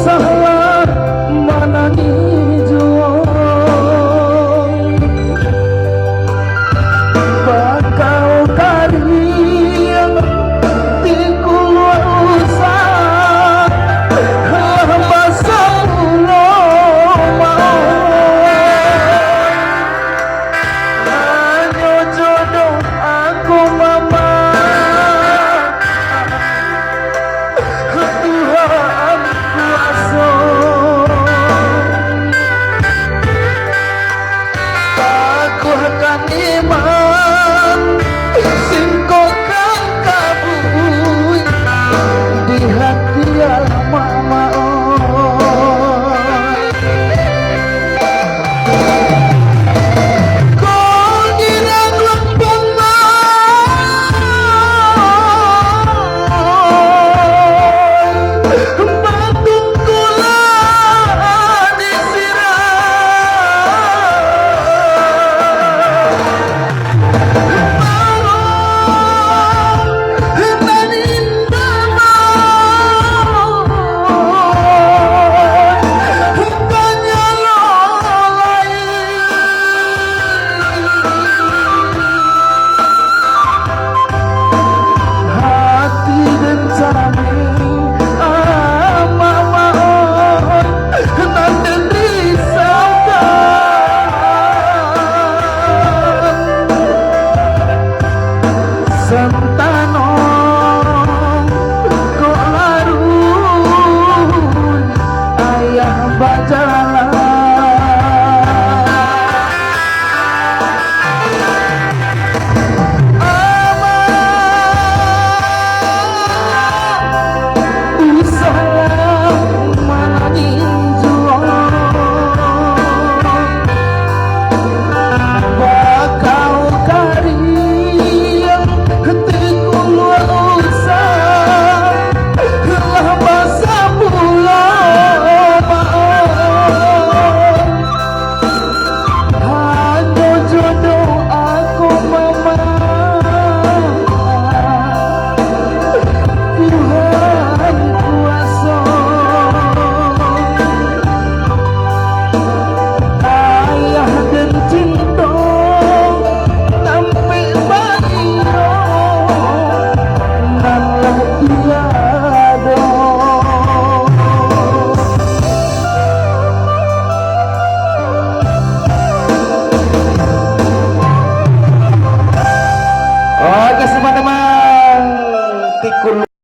salah manani juang bakal kalian tikul usah masa ulama hanya jodoh aku mama Tuhan kuasa aku akan iman singkokan kabui di hati mama kau girang lempeng batung kula hati dan cami mama nanti risaukan sentanon kok larut ayah bajalan usaha manani juang bakal kalian tikul usah lah masa ulama hanya jodoh aku mama Tuhan kuasa ayah dan cinta sampai bayo nalah tiada oke semua teman tikul